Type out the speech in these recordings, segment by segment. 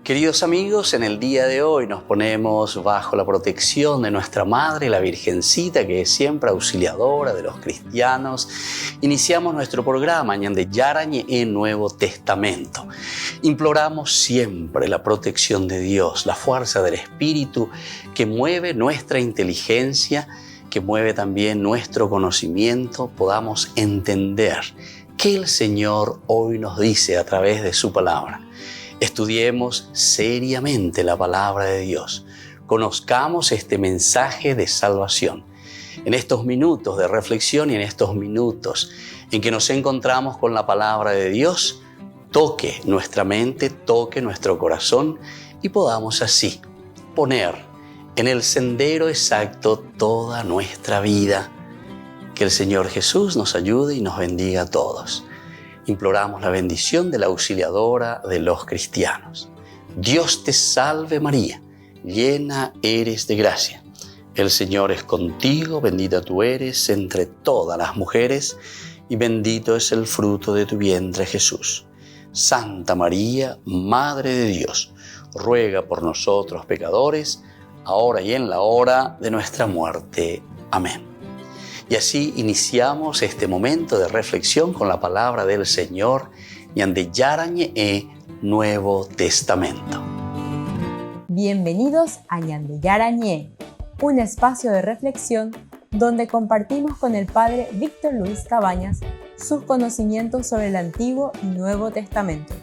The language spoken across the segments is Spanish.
Queridos amigos, en el día de hoy nos ponemos bajo la protección de nuestra Madre, la Virgencita, que es siempre auxiliadora de los cristianos. Iniciamos nuestro programa Ñande Yarañe en Nuevo Testamento. Imploramos siempre la protección de Dios, la fuerza del Espíritu que mueve nuestra inteligencia, que mueve también nuestro conocimiento, podamos entender qué el Señor hoy nos dice a través de su palabra. Estudiemos seriamente la palabra de Dios. Conozcamos este mensaje de salvación. En estos minutos de reflexión y en estos minutos en que nos encontramos con la palabra de Dios, toque nuestra mente, toque nuestro corazón y podamos así poner en el sendero exacto toda nuestra vida. Que el Señor Jesús nos ayude y nos bendiga a todos. Imploramos la bendición de la auxiliadora de los cristianos. Dios te salve María, llena eres de gracia. El Señor es contigo, bendita tú eres entre todas las mujeres y bendito es el fruto de tu vientre Jesús. Santa María, Madre de Dios, ruega por nosotros pecadores, ahora y en la hora de nuestra muerte. Amén. Y así iniciamos este momento de reflexión con la palabra del Señor, Ñande Yarañe Nuevo Testamento. Bienvenidos a Ñande Yarañe, un espacio de reflexión donde compartimos con el Padre Víctor Luis Cabañas sus conocimientos sobre el Antiguo y Nuevo Testamento.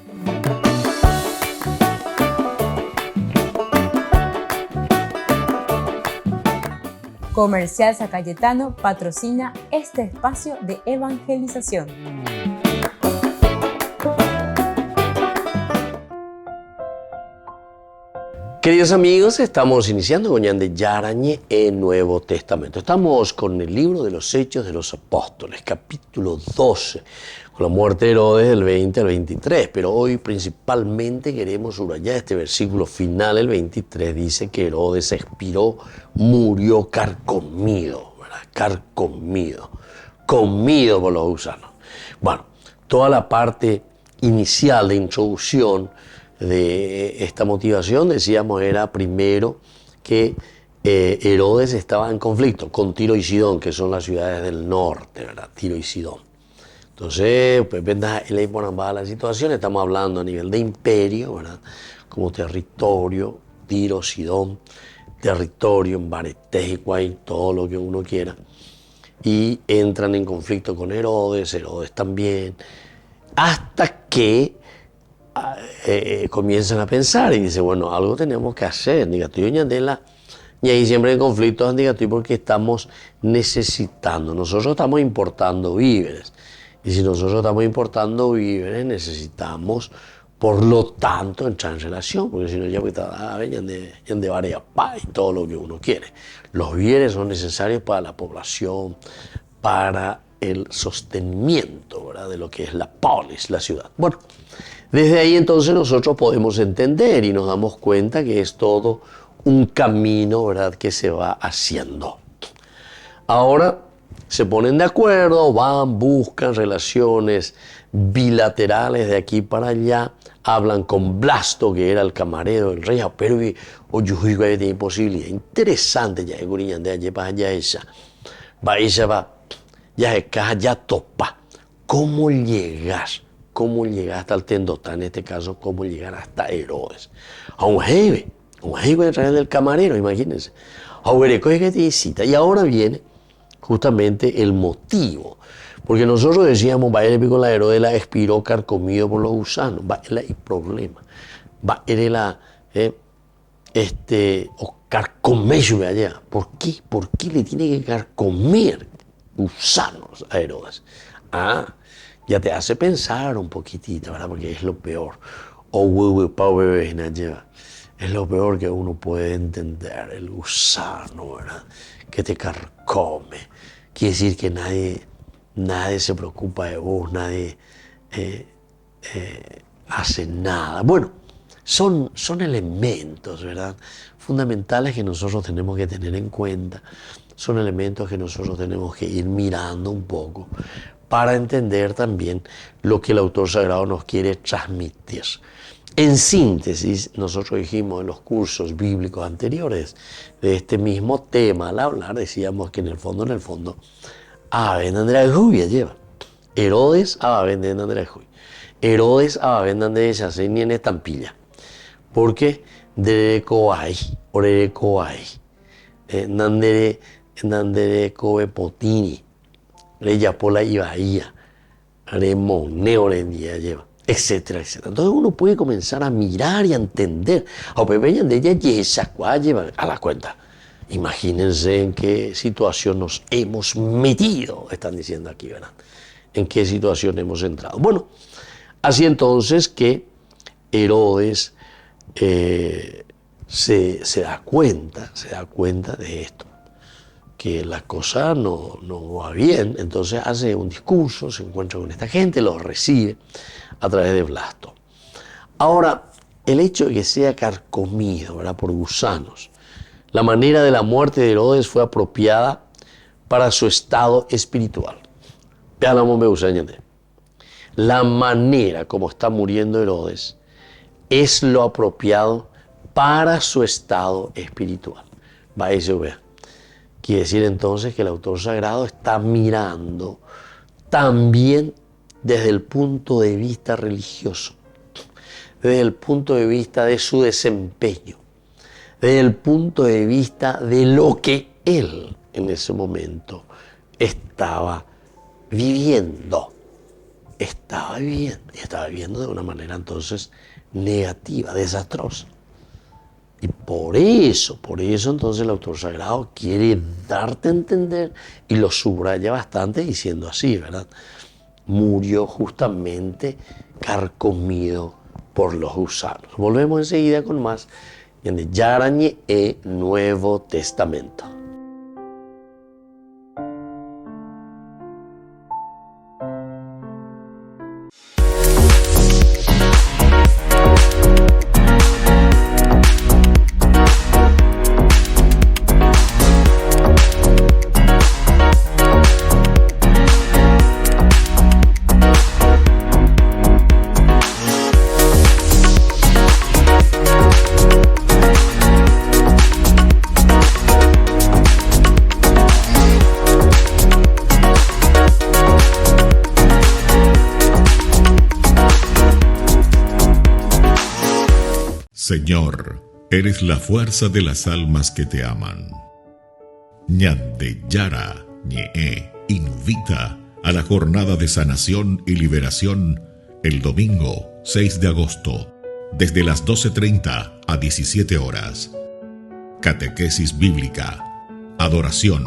Comercial San Cayetano patrocina este espacio de evangelización. Queridos amigos, estamos iniciando con Ñande Yarañe en Nuevo Testamento. Estamos con el libro de los Hechos de los Apóstoles, capítulo 12, con la muerte de Herodes del 20 al 23. Pero hoy principalmente queremos subrayar este versículo final, el 23, dice que Herodes expiró, murió carcomido, ¿verdad? Carcomido, comido por los gusanos. Bueno, toda la parte inicial de introducción de esta motivación, decíamos, era primero que Herodes estaba en conflicto con Tiro y Sidón, que son las ciudades del norte, ¿verdad? Tiro y Sidón. Entonces, pues, la situación, estamos hablando a nivel de imperio, ¿verdad? Como territorio, Tiro, Sidón, territorio, en Baretejicuay, todo lo que uno quiera. Y entran en conflicto con Herodes también, hasta que comienzan a pensar y dicen, bueno, algo tenemos que hacer, y ahí siempre en conflictos, porque estamos necesitando, nosotros estamos importando víveres, y si nosotros estamos importando víveres, necesitamos, por lo tanto, entrar en relación, porque si no ya de varias y todo lo que uno quiere. Los víveres son necesarios para la población, para el sostenimiento, ¿verdad?, de lo que es la polis, la ciudad. Bueno, desde ahí entonces nosotros podemos entender y nos damos cuenta que es todo un camino, ¿verdad?, que se va haciendo. Ahora se ponen de acuerdo, van, buscan relaciones bilaterales de aquí para allá, hablan con Blasto, que era el camarero del rey, pero hoy tiene posibilidad interesante, ya de allá para allá ella va, ya topa. ¿Cómo llegas hasta el Tendotá, en este caso, cómo llegar hasta Herodes? A un jefe de traer del camarero, imagínense. Y ahora viene justamente el motivo. Porque nosotros decíamos, va el con la Herodes la expiró carcomido por los gusanos. Va el problema. Va la o carcomello allá. ¿Por qué? ¿Por qué le tiene que carcomer gusanos a Herodes? Ya te hace pensar un poquitito, ¿verdad? Porque es lo peor. Es lo peor que uno puede entender, el gusano, ¿verdad?, que te carcome. Quiere decir que nadie se preocupa de vos, nadie hace nada. Bueno, son elementos, ¿verdad?, fundamentales que nosotros tenemos que tener en cuenta. Son elementos que nosotros tenemos que ir mirando un poco para entender también lo que el autor sagrado nos quiere transmitir. En síntesis, nosotros dijimos en los cursos bíblicos anteriores de este mismo tema, al hablar, decíamos que en el fondo, Aben Andrea Jubia lleva. Herodes Aben Andrea Jubia. Herodes Aben Andrea Yaseni en estampilla. Porque de coay, ore coay, nandere coe potini, reya pola ibaía, remoneo le lleva, etcétera, etcétera. Entonces uno puede comenzar a mirar y a entender. A pepeña de ella lleva a la cuenta. Imagínense en qué situación nos hemos metido, están diciendo aquí, ¿verdad? En qué situación hemos entrado. Bueno, así entonces que Herodes se da cuenta de esto, que la cosa no va bien. Entonces hace un discurso, se encuentra con esta gente, los recibe a través de Blasto. Ahora, el hecho de que sea carcomido, ¿verdad?, por gusanos, la manera de la muerte de Herodes fue apropiada para su estado espiritual. La manera como está muriendo Herodes es lo apropiado para su estado espiritual. Va eso, vea. Quiere decir entonces que el autor sagrado está mirando también desde el punto de vista religioso, desde el punto de vista de su desempeño, desde el punto de vista de lo que él en ese momento estaba viviendo. Estaba viviendo de una manera entonces negativa, desastrosa. Y por eso entonces el autor sagrado quiere darte a entender y lo subraya bastante diciendo así, ¿verdad? Murió justamente carcomido por los gusanos. Volvemos enseguida con más en el Yarañe e Nuevo Testamento. Señor, eres la fuerza de las almas que te aman. Ñande Yara Ñe invita a la jornada de sanación y liberación el domingo 6 de agosto, desde las 12:30 a 17 horas. Catequesis bíblica, adoración,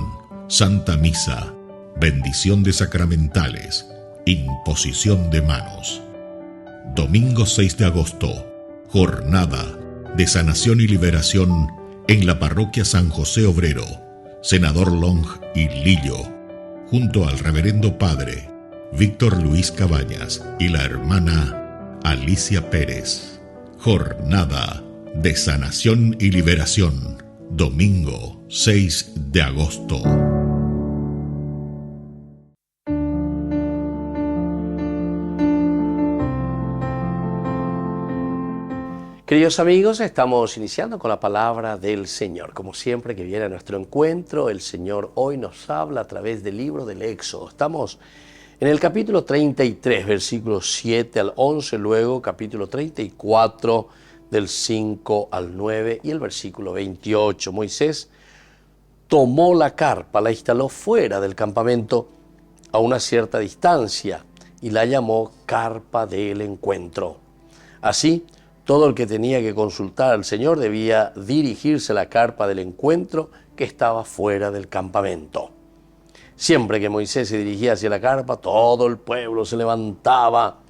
Santa Misa, bendición de sacramentales, imposición de manos. Domingo 6 de agosto, jornada de sanación y liberación en la parroquia San José Obrero, Senador Long y Lillo, junto al reverendo padre Víctor Luis Cabañas y la hermana Alicia Pérez. Jornada de sanación y liberación, domingo 6 de agosto. Queridos amigos, estamos iniciando con la palabra del Señor. Como siempre que viene a nuestro encuentro, el Señor hoy nos habla a través del libro del Éxodo. Estamos en el capítulo 33, versículos 7 al 11, luego capítulo 34, del 5 al 9 y el versículo 28. Moisés tomó la carpa, la instaló fuera del campamento a una cierta distancia y la llamó carpa del encuentro. Así, todo el que tenía que consultar al Señor debía dirigirse a la carpa del encuentro que estaba fuera del campamento. Siempre que Moisés se dirigía hacia la carpa, todo el pueblo se levantaba,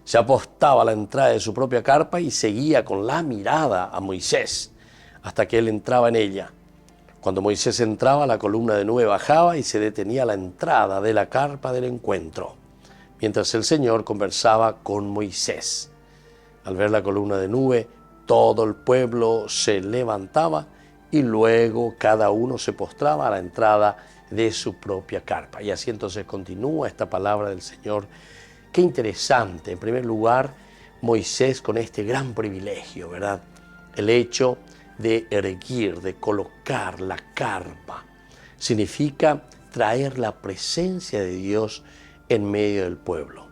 se apostaba a la entrada de su propia carpa y seguía con la mirada a Moisés hasta que él entraba en ella. Cuando Moisés entraba, la columna de nube bajaba y se detenía a la entrada de la carpa del encuentro, mientras el Señor conversaba con Moisés. Al ver la columna de nube, todo el pueblo se levantaba y luego cada uno se postraba a la entrada de su propia carpa. Y así entonces continúa esta palabra del Señor. Qué interesante. En primer lugar, Moisés con este gran privilegio, ¿verdad? El hecho de erguir, de colocar la carpa, significa traer la presencia de Dios en medio del pueblo.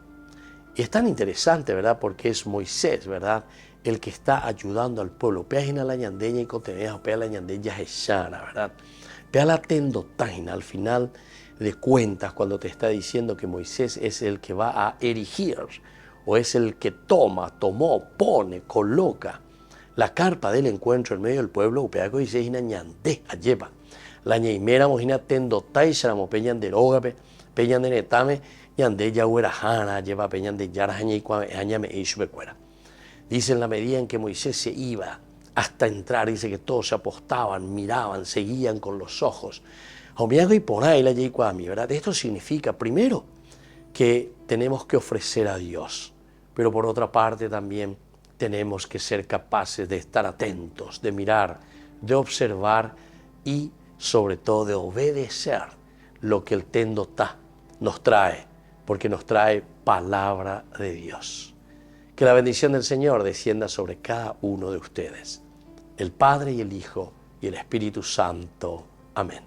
Y es tan interesante, ¿verdad? Porque es Moisés, ¿verdad?, el que está ayudando al pueblo. Peagina la ñandeña y coteneja, pea la ñandeña jeshana, ¿verdad? Pea la tendotaina, al final de cuentas, cuando te está diciendo que Moisés es el que va a erigir, o es el que tomó, pone, coloca la carpa del encuentro en medio del pueblo, upeaco dice hina ñande, lleva. La ñeimera mojina tendotai, sharamo peñan de rogape, peñan de netame, ñande yahuerajana, lleva peñan de yarajaña y añame ishbecuera. Dice en la medida en que Moisés se iba hasta entrar, dice que todos se apostaban, miraban, seguían con los ojos. Y por ahí la ¿verdad? Esto significa, primero, que tenemos que ofrecer a Dios, pero por otra parte también tenemos que ser capaces de estar atentos, de mirar, de observar y sobre todo de obedecer lo que el Tendotá nos trae, porque nos trae palabra de Dios. Que la bendición del Señor descienda sobre cada uno de ustedes, el Padre y el Hijo y el Espíritu Santo. Amén.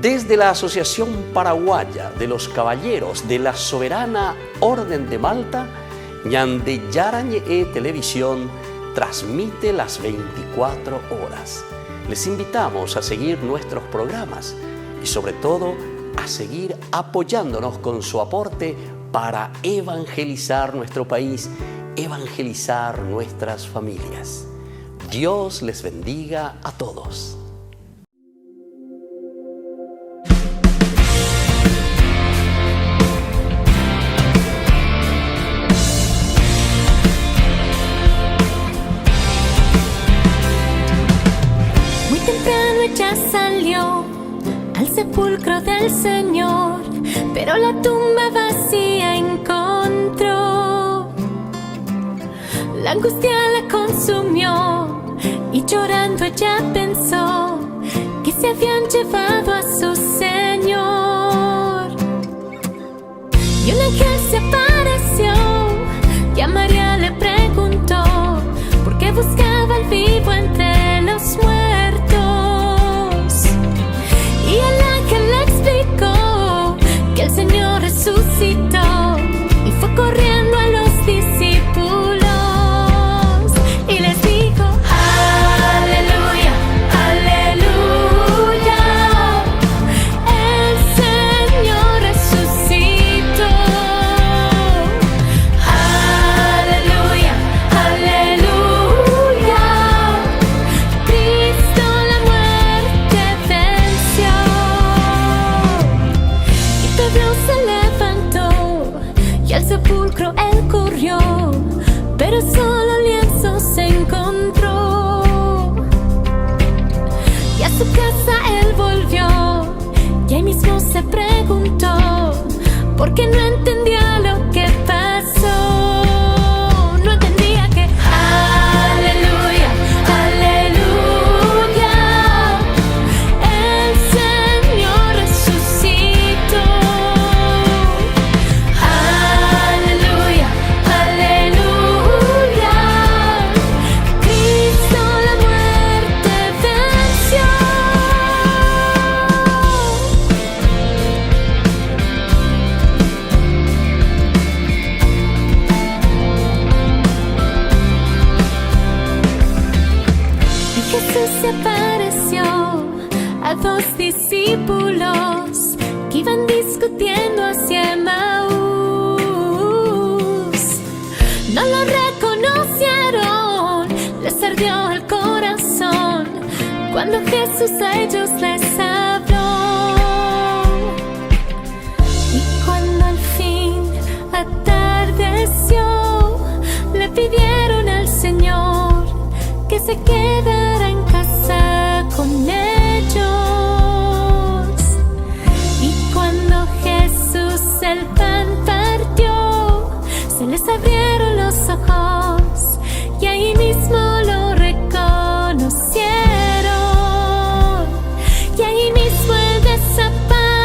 Desde la Asociación Paraguaya de los Caballeros de la Soberana Orden de Malta, Ñande Yara ñe Televisión transmite las 24 horas. Les invitamos a seguir nuestros programas y sobre todo a seguir apoyándonos con su aporte para evangelizar nuestro país, evangelizar nuestras familias. Dios les bendiga a todos. Muy temprano ella salió al sepulcro del Señor, pero la tumba vacía encontró. La angustia la consumió y llorando ella pensó que se habían llevado a su Señor. Y un ángel se apareció y a María le preguntó por qué buscaba al vivo entre los muertos. Y el ángel le explicó que el Señor resucitó y fue corriendo a los discípulos y les dijo: aleluya, aleluya, el Señor resucitó. Aleluya, aleluya, Cristo la muerte venció. Y Pedro se levantó y al sepulcro él corrió, pero solo lienzo se encontró. Y a su casa él volvió y ahí mismo se preguntó por qué no entendía lo que pasó. No entendía que aleluya, aleluya, el Señor resucitó. Aleluya, aleluya, Cristo la muerte venció. Y Jesús se apareció a dos discípulos que iban discutiendo hacia Emaús. No lo reconocieron, les ardió el corazón cuando Jesús a ellos les habló. Y cuando al fin atardeció, le pidieron al Señor que se quedara en casa con ellos. Y cuando Jesús el pan partió, se les abrieron los ojos y ahí mismo lo reconocieron. Y ahí mismo él desapareció.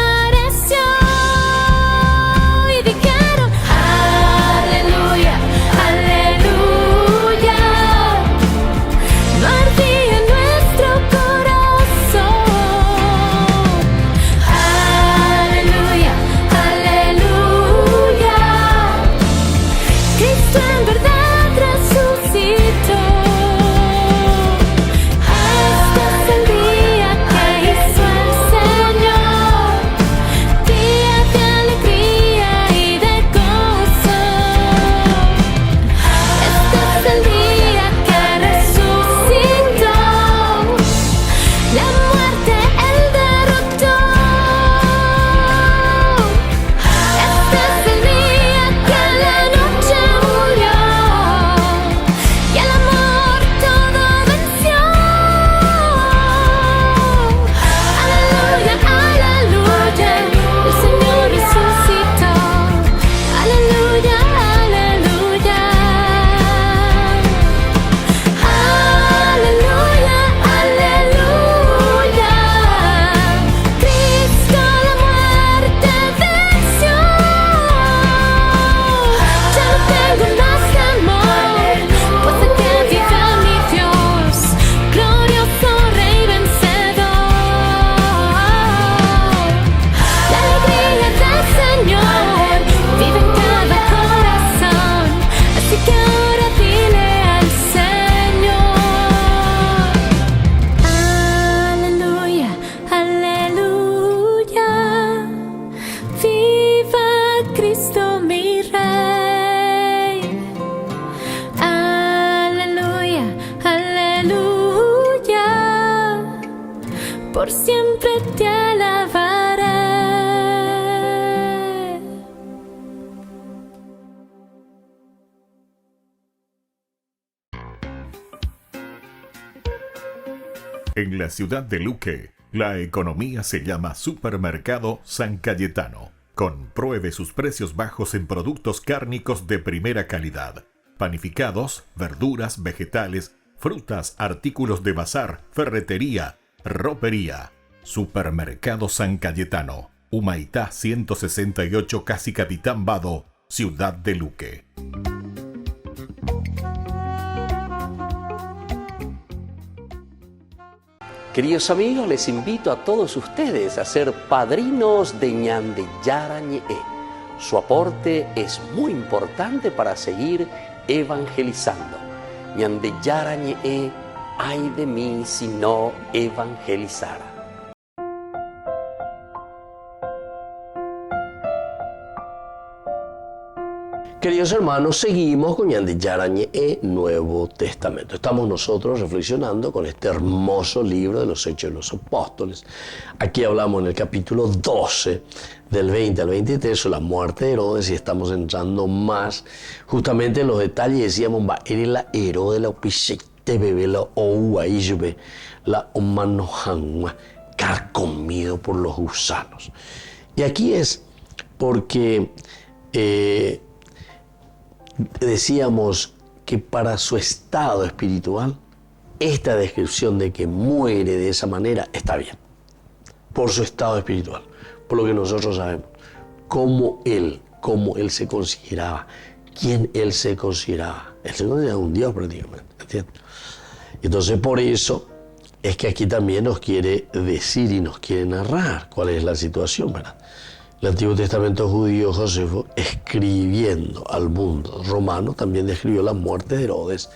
En la ciudad de Luque, la economía se llama Supermercado San Cayetano. Compruebe sus precios bajos en productos cárnicos de primera calidad. Panificados, verduras, vegetales, frutas, artículos de bazar, ferretería, ropería. Supermercado San Cayetano, Humaitá 168, Casi Capitán Vado, ciudad de Luque. Queridos amigos, les invito a todos ustedes a ser padrinos de Ñande Yara Ñe'e. Su aporte es muy importante para seguir evangelizando. Ñande Yara Ñe'e, ay de mí si no evangelizara. Queridos hermanos, seguimos con Ñande Yara Ñe'e, Nuevo Testamento. Estamos nosotros reflexionando con este hermoso libro de los Hechos de los Apóstoles. Aquí hablamos en el capítulo 12, del 20 al 23, sobre la muerte de Herodes, y estamos entrando más justamente en los detalles. Decíamos, va, eres la Herodes, la opisete, bebé, la oua, ishbe, la omanohanwa, carcomido por los gusanos. Y aquí es porque decíamos que para su estado espiritual, esta descripción de que muere de esa manera está bien. Por su estado espiritual, por lo que nosotros sabemos, cómo él se consideraba, quién él se consideraba. Él se consideraba un Dios prácticamente, ¿entiendes? Entonces por eso es que aquí también nos quiere decir y nos quiere narrar cuál es la situación, ¿verdad? El Antiguo Testamento judío, Josefo, escribiendo al mundo romano, también describió la muerte de Herodes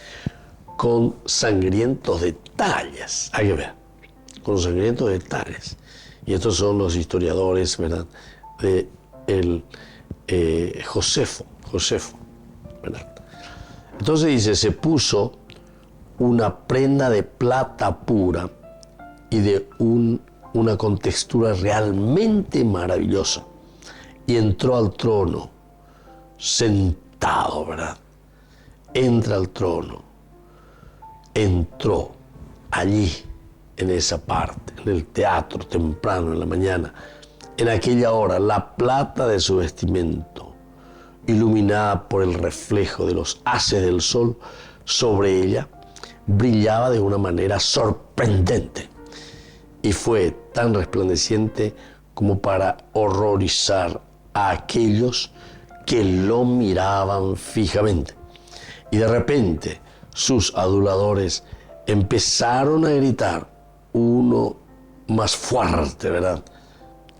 con sangrientos detalles. Hay que ver, con sangrientos detalles. Y estos son los historiadores, ¿verdad?, de Josefo, ¿verdad? Entonces dice, se puso una prenda de plata pura y de una contextura realmente maravillosa. Y entró al trono, sentado, ¿verdad? Entra al trono, entró allí, en esa parte, en el teatro, temprano en la mañana, en aquella hora, la plata de su vestimento, iluminada por el reflejo de los haces del sol sobre ella, brillaba de una manera sorprendente y fue tan resplandeciente como para horrorizar a aquellos que lo miraban fijamente. Y de repente sus aduladores empezaron a gritar, uno más fuerte, ¿verdad?,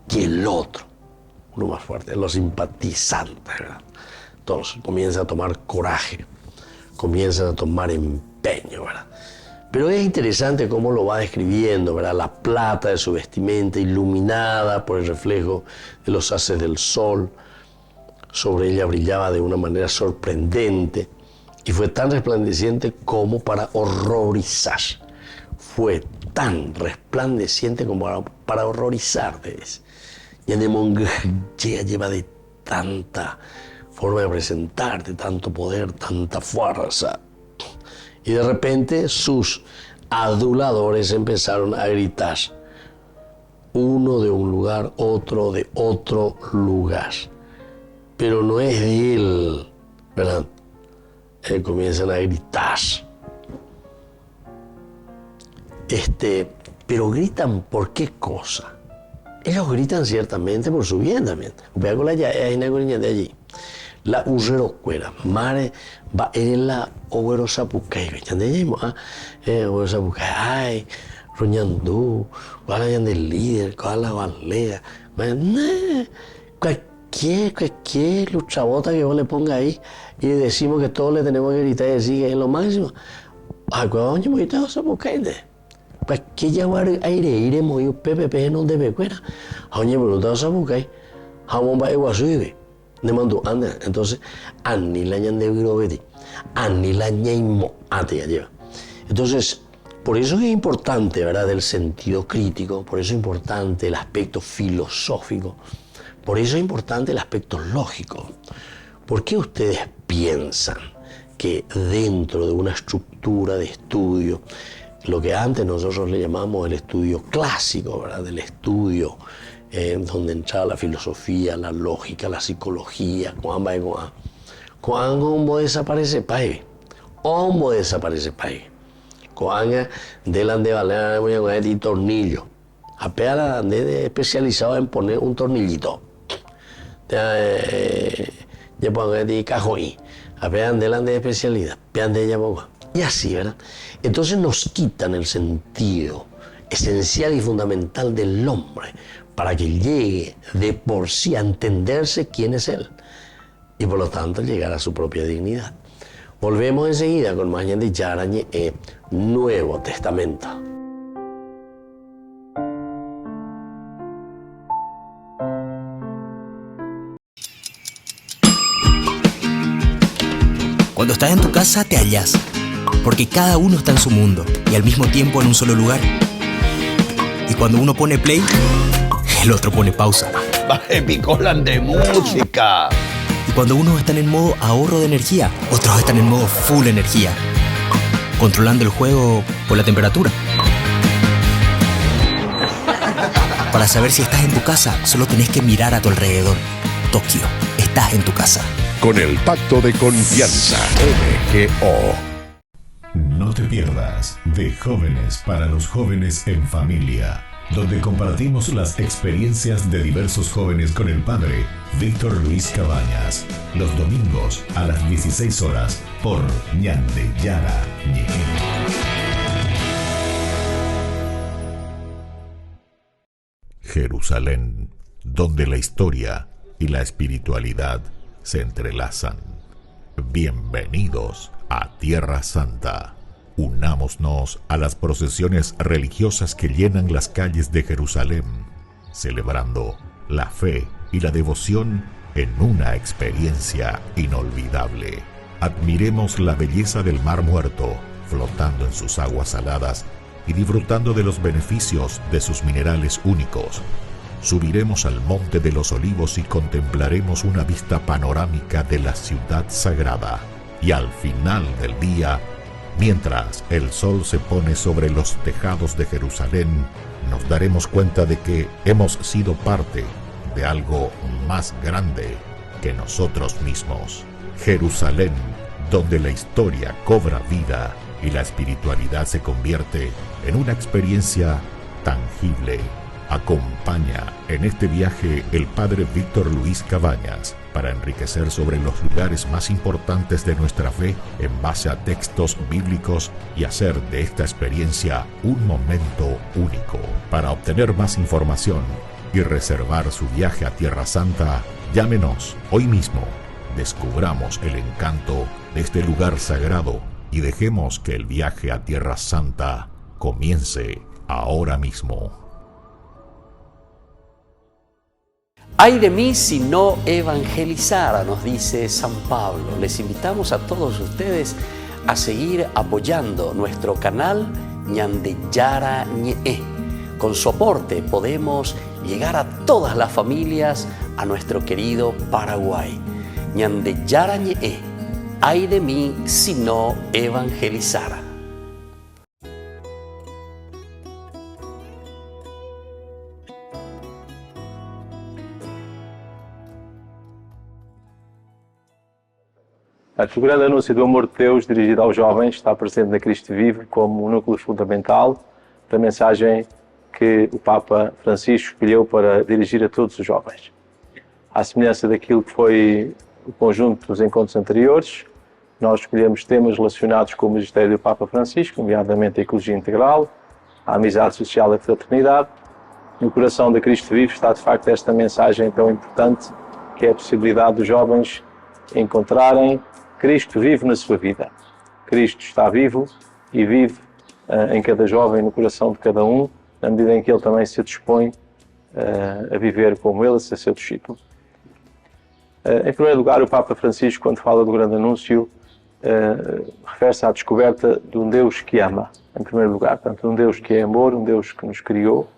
que el otro. Uno más fuerte, los simpatizantes, ¿verdad? Todos comienzan a tomar coraje, comienzan a tomar empeño, ¿verdad? Pero es interesante cómo lo va describiendo, ¿verdad? La plata de su vestimenta iluminada por el reflejo de los haces del sol. Sobre ella brillaba de una manera sorprendente y fue tan resplandeciente como para horrorizar. Fue tan resplandeciente como para horrorizar. Y en lleva de tanta forma de presentar, de tanto poder, tanta fuerza. Y de repente sus aduladores empezaron a gritar, uno de un lugar, otro de otro lugar. Pero no es de él, ¿verdad? Comienzan a gritar. Pero gritan por qué cosa. Ellos gritan ciertamente por su bien también. Vea con la niña de allí. La urrero cuera, mare va en la oguero sapucay, oguero sapucay, ay, roñandú, cuál hay del líder, cuál la balea, cualquier luchabota que vos le ponga ahí y decimos que todos le tenemos que gritar y decir que es lo máximo. Ay, cuál oye, muy todo sapucay de. Cualquier jaguar aire, muy pepe, no debe cuera. Oye, pero todo sapucay, jamón va igual sube. Entonces, anila ñandebirobeti, anila ñaimo ate ya lleva. Entonces, por eso es importante, ¿verdad?, el sentido crítico, por eso es importante el aspecto filosófico, por eso es importante el aspecto lógico. ¿Por qué ustedes piensan que dentro de una estructura de estudio lo que antes nosotros le llamamos el estudio clásico, ¿verdad? El estudio donde entraba la filosofía, la lógica, la psicología, cuando desaparece país, desaparece país. Cuando delante de tornillo, apenas de especializado en poner un tornillito. Ya pongo de cajón, apenas delante de especialidad, y así, ¿verdad? Entonces nos quitan el sentido esencial y fundamental del hombre para que llegue de por sí a entenderse quién es él y por lo tanto llegar a su propia dignidad. Volvemos enseguida con más de Yara Ñe, Nuevo Testamento. Cuando estás en tu casa te hallas, porque cada uno está en su mundo y al mismo tiempo en un solo lugar. Y cuando uno pone play, el otro pone pausa. Baje picolan de música. Y cuando unos están en modo ahorro de energía, otros están en modo full energía, controlando el juego por la temperatura. Para saber si estás en tu casa, solo tenés que mirar a tu alrededor. Tokio, estás en tu casa. Con el Pacto de Confianza, MGO. No te pierdas de Jóvenes para los Jóvenes en Familia, donde compartimos las experiencias de diversos jóvenes con el padre Víctor Luis Cabañas, los domingos a las 16 horas por Ñande Yara Ñe. Jerusalén, donde la historia y la espiritualidad se entrelazan. Bienvenidos a Tierra Santa. Unámonos a las procesiones religiosas que llenan las calles de Jerusalén, celebrando la fe y la devoción en una experiencia inolvidable. Admiremos la belleza del Mar Muerto, flotando en sus aguas saladas y disfrutando de los beneficios de sus minerales únicos. Subiremos al Monte de los Olivos y contemplaremos una vista panorámica de la ciudad sagrada. Y al final del día, mientras el sol se pone sobre los tejados de Jerusalén, nos daremos cuenta de que hemos sido parte de algo más grande que nosotros mismos. Jerusalén, donde la historia cobra vida y la espiritualidad se convierte en una experiencia tangible. Acompaña en este viaje el padre Víctor Luis Cabañas para enriquecer sobre los lugares más importantes de nuestra fe en base a textos bíblicos y hacer de esta experiencia un momento único. Para obtener más información y reservar su viaje a Tierra Santa, llámenos hoy mismo. Descubramos el encanto de este lugar sagrado y dejemos que el viaje a Tierra Santa comience ahora mismo. Ay de mí si no evangelizara, nos dice San Pablo. Les invitamos a todos ustedes a seguir apoyando nuestro canal Ñande Yara Ñe. Con su aporte podemos llegar a todas las familias a nuestro querido Paraguay. Ñande Yara Ñe. Ay de mí si no evangelizara. O grande anúncio do amor de Deus dirigido aos jovens está presente na Cristo Vivo como um núcleo fundamental da mensagem que o Papa Francisco escolheu para dirigir a todos os jovens. À semelhança daquilo que foi o conjunto dos encontros anteriores, nós escolhemos temas relacionados com o magistério do Papa Francisco, nomeadamente a ecologia integral, a amizade social e a fraternidade. No coração da Cristo Vivo está de facto esta mensagem tão importante, que é a possibilidade dos jovens encontrarem Cristo vivo na sua vida. Cristo está vivo e vive em cada jovem, no coração de cada um, na medida em que ele também se dispõe a viver como ele, a ser seu discípulo. Em primeiro lugar, o Papa Francisco, quando fala do grande anúncio, refere-se à descoberta de um Deus que ama, em primeiro lugar. Portanto, um Deus que é amor, um Deus que nos criou.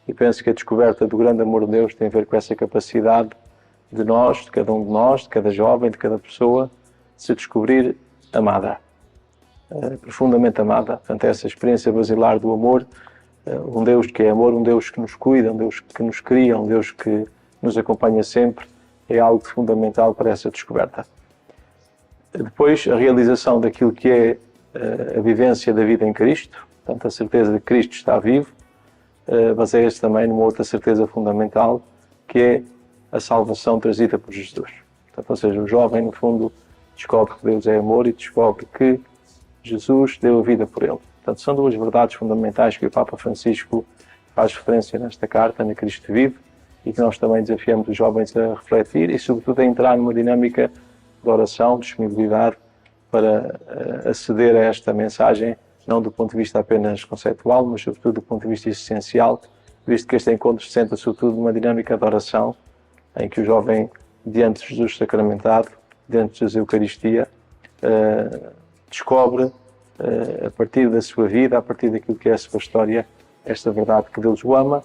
E penso que a descoberta do grande amor de Deus tem a ver com essa capacidade de nós, de cada um de nós, de cada jovem, de cada pessoa, se descobrir amada. profundamente amada. Portanto, essa experiência basilar do amor, um Deus que é amor, um Deus que nos cuida, um Deus que nos cria, um Deus que nos acompanha sempre, é algo fundamental para essa descoberta. Depois, a realização daquilo que é a vivência da vida em Cristo, portanto, a certeza de que Cristo está vivo, baseia-se também numa outra certeza fundamental, que é a salvação trazida por Jesus. Portanto, ou seja, o jovem, no fundo, descobre que Deus é amor e descobre que Jesus deu a vida por ele. Portanto, são duas verdades fundamentais que o Papa Francisco faz referência nesta carta, na Cristo Vive, e que nós também desafiamos os jovens a refletir e, sobretudo, a entrar numa dinâmica de oração, de disponibilidade para aceder a esta mensagem, não do ponto de vista apenas conceitual, mas sobretudo do ponto de vista existencial, visto que este encontro se centra sobretudo numa dinâmica de oração, em que o jovem, diante de Jesus sacramentado, diante de Jesus Eucaristia, descobre, a partir da sua vida, a partir daquilo que é a sua história, esta verdade que Deus o ama,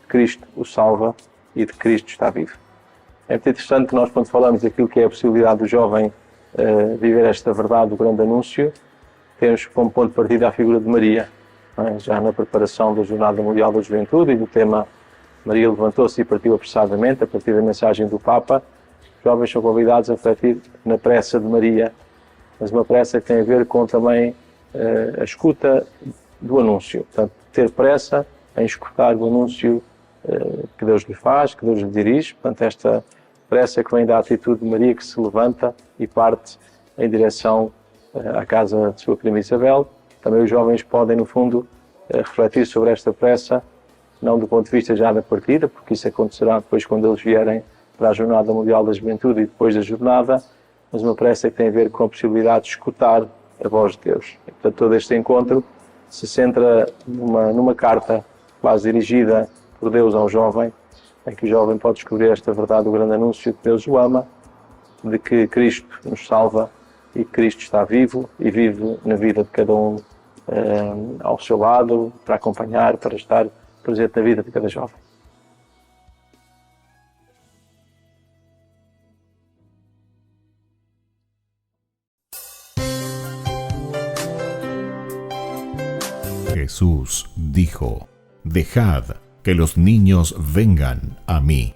Cristo o salva e de Cristo está vivo. É muito interessante que nós, quando falamos daquilo que é a possibilidade do jovem viver esta verdade, o grande anúncio, temos como ponto de partida a figura de Maria. Já na preparação da Jornada Mundial da Juventude e do tema Maria levantou-se e partiu apressadamente, a partir da mensagem do Papa, os jovens são convidados a refletir na pressa de Maria, mas uma pressa que tem a ver com também a escuta do anúncio. Portanto, ter pressa em escutar o anúncio que Deus lhe faz, que Deus lhe dirige. Portanto, esta pressa que vem da atitude de Maria, que se levanta e parte em direção à casa de sua prima Isabel. Também os jovens podem, no fundo, refletir sobre esta pressa, não do ponto de vista já da partida, porque isso acontecerá depois quando eles vierem para a Jornada Mundial da Juventude e depois da jornada, mas uma pressa que tem a ver com a possibilidade de escutar a voz de Deus. E, portanto, todo este encontro se centra numa carta quase dirigida por Deus ao jovem, em que o jovem pode descobrir esta verdade, o grande anúncio de que Deus o ama, de que Cristo nos salva e que Cristo está vivo e vive na vida de cada um ao seu lado, para acompanhar, para estar presente na vida de cada jovem. Jesús dijo: «Dejad que los niños vengan a mí,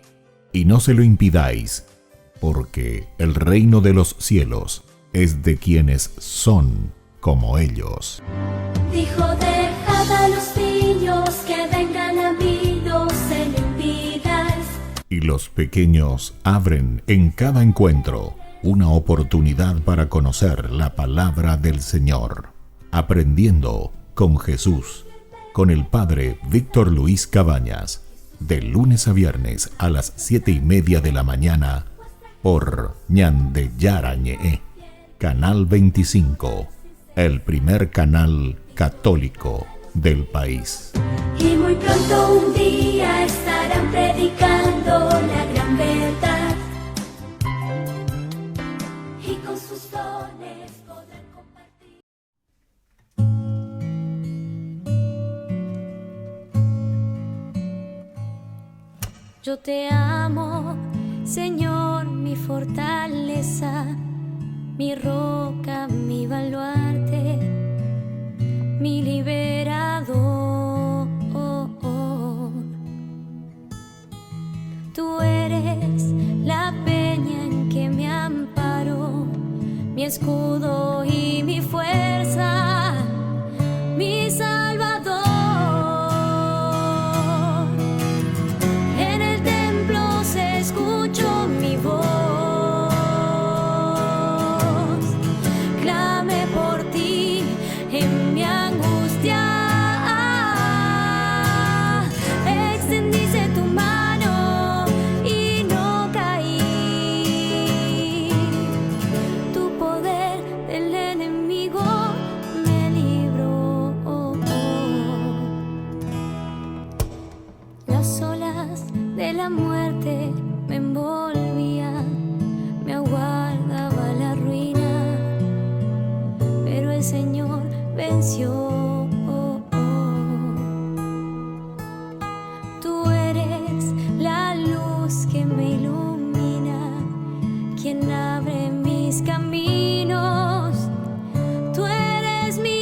y no se lo impidáis, porque el reino de los cielos es de quienes son como ellos». Dijo, dejad a los niños que vengan a mí, no se lo impidáis. Y los pequeños abren en cada encuentro una oportunidad para conocer la palabra del Señor, aprendiendo con Jesús, con el Padre Víctor Luis Cabañas, de lunes a viernes a las 7:30 de la mañana, por Ñande Yara Ñe, Canal 25, el primer canal católico del país. Y muy pronto un día estarán predicando la gran verdad, y con sus dones podrán compartir. Yo te amo, Señor, mi fortaleza, mi roca, mi baluarte, mi liberador. Tú eres la peña en que me amparo, mi escudo y mi fuerza, mi Salvador. En el templo se escuchó mi voz, clame por ti en mi angustia. Extendiste tu mano y no caí. Tu poder del enemigo me libró. Las olas de la muerte me envolvían, me aguardaba la ruina, pero el Señor venció. Tú eres la luz que me ilumina, quien abre mis caminos. Tú eres mi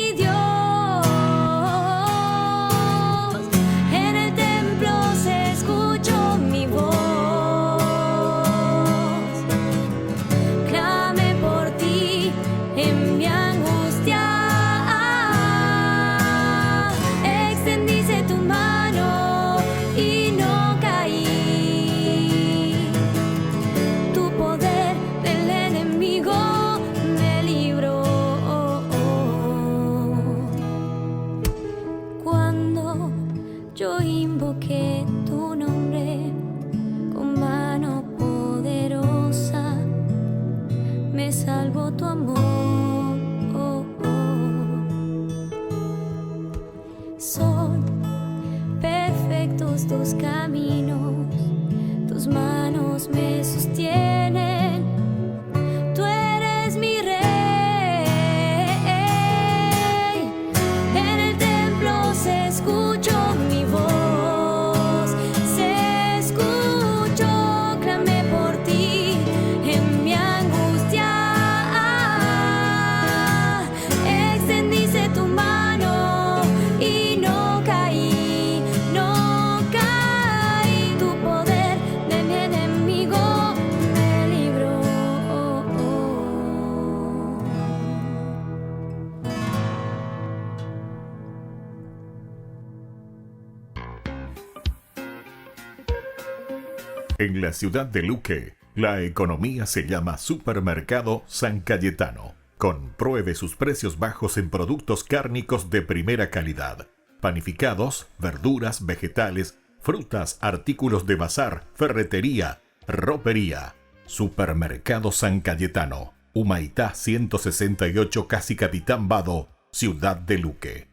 En la ciudad de Luque, la economía se llama Supermercado San Cayetano. Compruebe sus precios bajos en productos cárnicos de primera calidad. Panificados, verduras, vegetales, frutas, artículos de bazar, ferretería, ropería. Supermercado San Cayetano, Humaitá 168, Casi Capitán Vado, ciudad de Luque.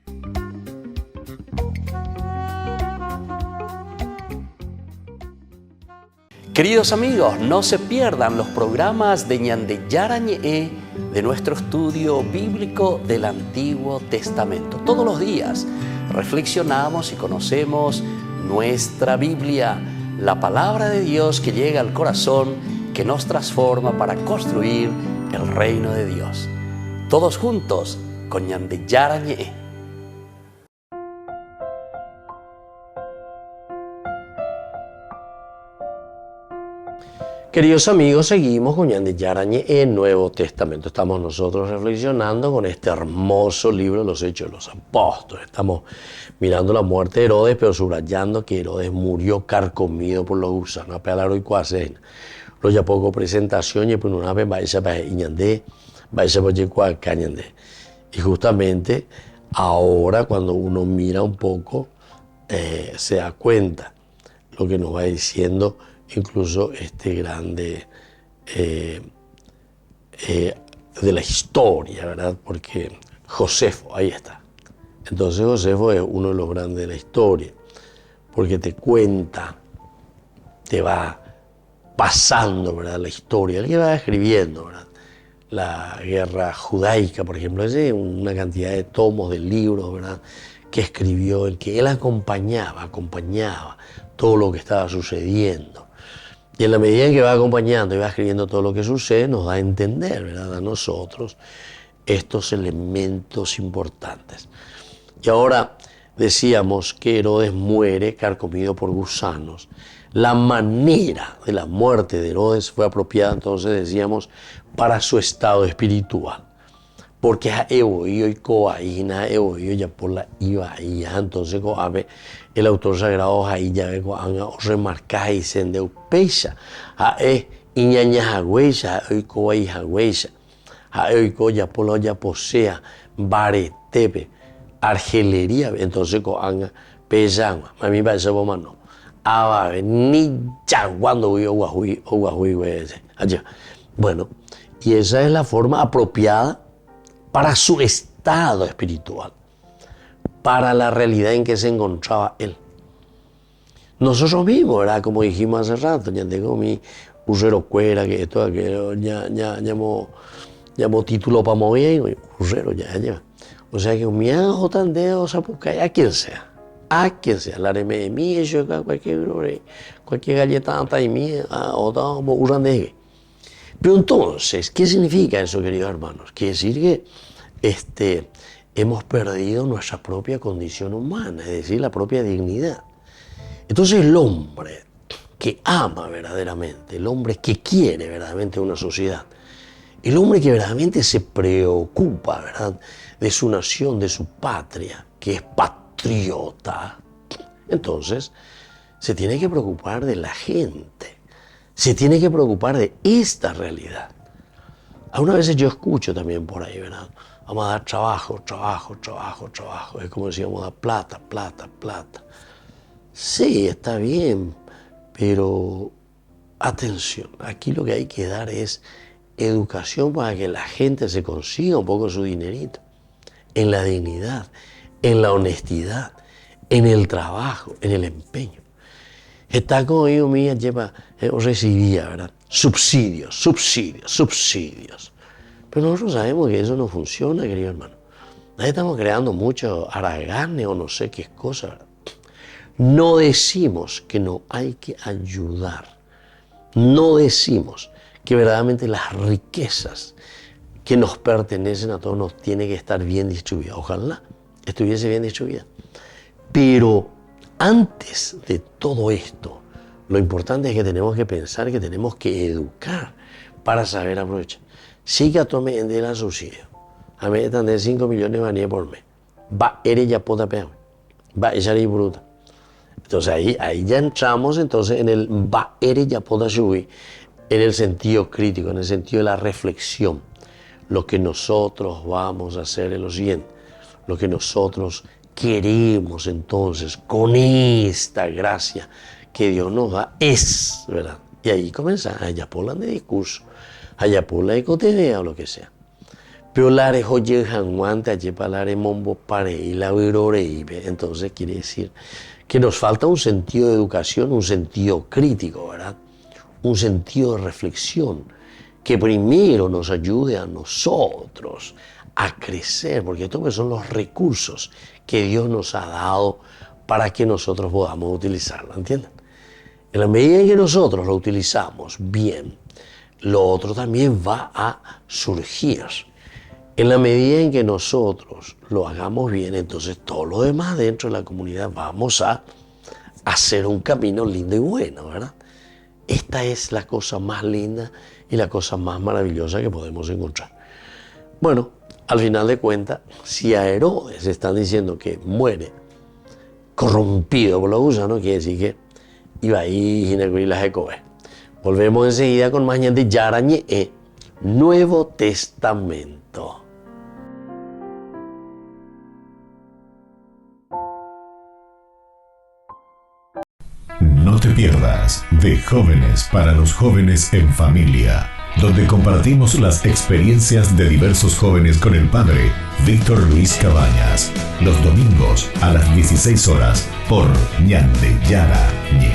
Queridos amigos, no se pierdan los programas de Ñande Yara Ñe de nuestro estudio bíblico del Antiguo Testamento. Todos los días reflexionamos y conocemos nuestra Biblia, la palabra de Dios que llega al corazón, que nos transforma para construir el reino de Dios. Todos juntos con Ñande Yara Ñe. Queridos amigos, seguimos con Ñande Yara Ñe en Nuevo Testamento. Estamos nosotros reflexionando con este hermoso libro de los Hechos de los Apóstoles. Estamos mirando la muerte de Herodes, pero subrayando que Herodes murió carcomido por los gusanos. A pelar hoy cuasen. Lo ya poco presentación y pues una vez vaya para Ñande, vaya para Ñande. Y justamente ahora cuando uno mira un poco se da cuenta lo que nos va diciendo incluso este grande de la historia, ¿verdad? Porque Josefo, ahí está. Entonces Josefo es uno de los grandes de la historia, porque te cuenta, te va pasando, ¿verdad? La historia, el que va escribiendo, ¿verdad? La guerra judaica, por ejemplo, es una cantidad de tomos, de libros, ¿verdad? Que escribió, el que él acompañaba todo lo que estaba sucediendo. Y en la medida en que va acompañando y va escribiendo todo lo que sucede, nos da a entender, ¿verdad?, a nosotros estos elementos importantes. Y ahora decíamos que Herodes muere carcomido por gusanos. La manera de la muerte de Herodes fue apropiada, entonces decíamos, para su estado espiritual. Porque y coaína, ya por la iba y entonces el autor sagrado ahí ya ve remarcar y se endeupecha iñaña hagüeya coa y hagüeya ya por la ya posea baretepe argelería entonces coanga pejangua mami va ese bomano ni ya cuando bueno, y esa es la forma apropiada para su estado espiritual, para la realidad en que se encontraba él. Nosotros mismos, ¿verdad? Como dijimos hace rato, ya tengo mi usero cuera, que esto, aquello, ya llamó título para mover, usero ya lleva. O sea que un miajo tan dedos a buscar a quien sea, la reme de mí, yo cualquier galleta y mía, o todo, usan de. Pero entonces, ¿qué significa eso, queridos hermanos? Quiere decir que hemos perdido nuestra propia condición humana, es decir, la propia dignidad. Entonces el hombre que ama verdaderamente, el hombre que quiere verdaderamente una sociedad, el hombre que verdaderamente se preocupa, ¿verdad?, de su nación, de su patria, que es patriota, entonces se tiene que preocupar de la gente. Se tiene que preocupar de esta realidad. Algunas veces yo escucho también por ahí, ¿verdad? Vamos a dar trabajo. Es como decíamos, dar plata. Sí, está bien, pero atención, aquí lo que hay que dar es educación para que la gente se consiga un poco su dinerito. En la dignidad, en la honestidad, en el trabajo, en el empeño. Está como yo mía lleva, recibía, ¿verdad? Subsidios. Pero nosotros sabemos que eso no funciona, querido hermano. Ahí estamos creando mucho haraganes o no sé qué cosa, ¿verdad? No decimos que no hay que ayudar. No decimos que verdaderamente las riquezas que nos pertenecen a todos nos tienen que estar bien distribuidas. Ojalá estuviese bien distribuida. Pero antes de todo esto, lo importante es que tenemos que pensar que tenemos que educar para saber aprovechar. Sí que tome de la subsidio. A mí están de 5 millones de manías por mes. Va, eres ya puta peor. Va, echar y bruta. Entonces ahí ya entramos entonces en el Ba'ere Yapodashui, en el sentido crítico, en el sentido de la reflexión. Lo que nosotros vamos a hacer es lo siguiente, lo que nosotros queremos entonces con esta gracia que Dios nos da es, ¿verdad? Y ahí comienza a Yapolan de discurso, a Yapolan de cotidiano o lo que sea. Pero la arejoye janguante, allí para la mombo pare y la viroreibe. Entonces quiere decir que nos falta un sentido de educación, un sentido crítico, ¿verdad? Un sentido de reflexión que primero nos ayude a nosotros a crecer, porque estos son los recursos que Dios nos ha dado para que nosotros podamos utilizarlo, ¿entienden? En la medida en que nosotros lo utilizamos bien, lo otro también va a surgir. En la medida en que nosotros lo hagamos bien, entonces todo lo demás dentro de la comunidad vamos a hacer un camino lindo y bueno, ¿verdad? Esta es la cosa más linda y la cosa más maravillosa que podemos encontrar. Bueno, al final de cuentas, si a Herodes están diciendo que muere corrompido por los gusanos, quiere decir que iba ahí y la Jacobé. Volvemos enseguida con más de Yara ñe, Nuevo Testamento. No te pierdas de Jóvenes para los Jóvenes en Familia, donde compartimos las experiencias de diversos jóvenes con el padre Víctor Luis Cabañas, los domingos a las 16 horas por Ñande Yara ñe.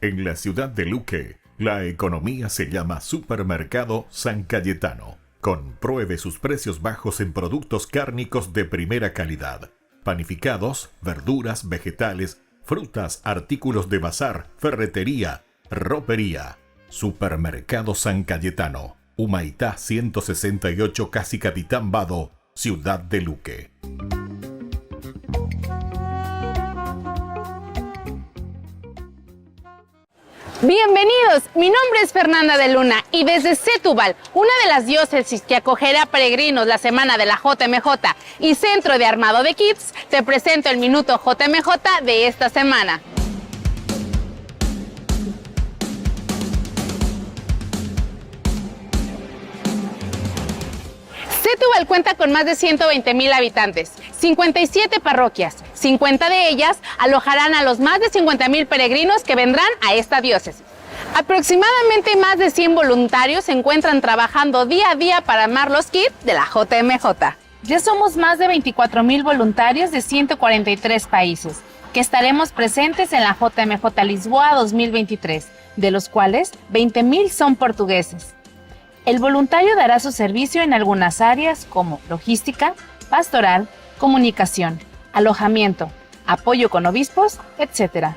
En la ciudad de Luque, la economía se llama Supermercado San Cayetano. Compruebe sus precios bajos en productos cárnicos de primera calidad. Panificados, verduras, vegetales, frutas, artículos de bazar, ferretería, ropería. Supermercado San Cayetano, Humaitá 168, Casi Capitán Vado, Ciudad de Luque. Bienvenidos, mi nombre es Fernanda de Luna y desde Setúbal, una de las diócesis que acogerá a peregrinos la semana de la JMJ y Centro de Armado de Kids, te presento el Minuto JMJ de esta semana. Setúbal cuenta con más de 120,000 habitantes, 57 parroquias, 50 de ellas alojarán a los más de 50,000 peregrinos que vendrán a esta diócesis. Aproximadamente más de 100 voluntarios se encuentran trabajando día a día para armar los kits de la JMJ. Ya somos más de 24,000 voluntarios de 143 países, que estaremos presentes en la JMJ Lisboa 2023, de los cuales 20,000 son portugueses. El voluntario dará su servicio en algunas áreas como logística, pastoral, comunicación, alojamiento, apoyo con obispos, etc.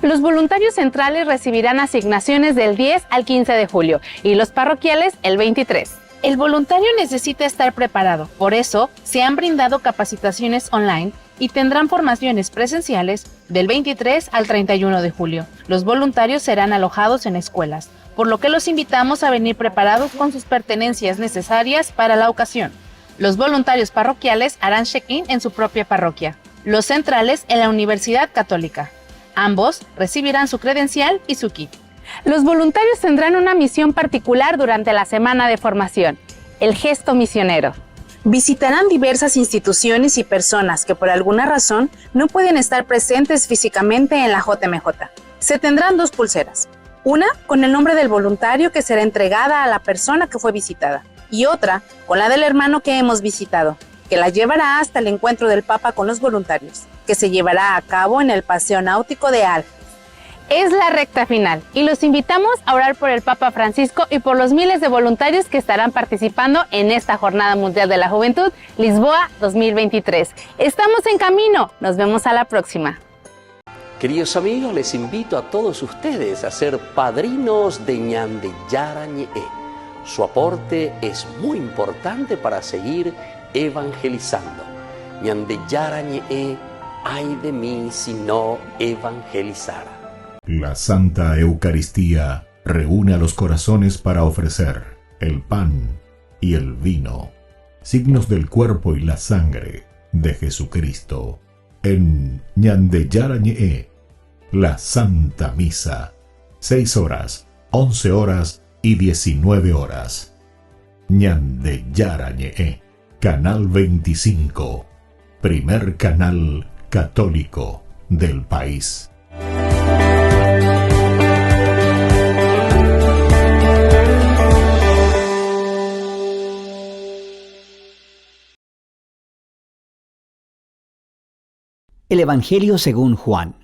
Los voluntarios centrales recibirán asignaciones del 10 al 15 de julio y los parroquiales el 23. El voluntario necesita estar preparado, por eso se han brindado capacitaciones online y tendrán formaciones presenciales del 23 al 31 de julio. Los voluntarios serán alojados en escuelas, por lo que los invitamos a venir preparados con sus pertenencias necesarias para la ocasión. Los voluntarios parroquiales harán check-in en su propia parroquia, los centrales en la Universidad Católica. Ambos recibirán su credencial y su kit. Los voluntarios tendrán una misión particular durante la semana de formación, el gesto misionero. Visitarán diversas instituciones y personas que por alguna razón no pueden estar presentes físicamente en la JMJ. Se tendrán 2 pulseras, una con el nombre del voluntario que será entregada a la persona que fue visitada y otra con la del hermano que hemos visitado, que la llevará hasta el encuentro del Papa con los voluntarios, que se llevará a cabo en el Paseo Náutico de Algés. Es la recta final y los invitamos a orar por el Papa Francisco y por los miles de voluntarios que estarán participando en esta Jornada Mundial de la Juventud Lisboa 2023. Estamos en camino, nos vemos a la próxima. Queridos amigos, les invito a todos ustedes a ser padrinos de Ñande Yara ñe. Su aporte es muy importante para seguir evangelizando. Ñande Yara ñe, ay de mí si no evangelizara. La Santa Eucaristía reúne a los corazones para ofrecer el pan y el vino, signos del cuerpo y la sangre de Jesucristo. En Ñande Yara Ñe'e, la Santa Misa, 6 horas, 11 horas y 19 horas. Ñande Yara Ñe'e, Canal 25, primer canal católico del país. El Evangelio según Juan.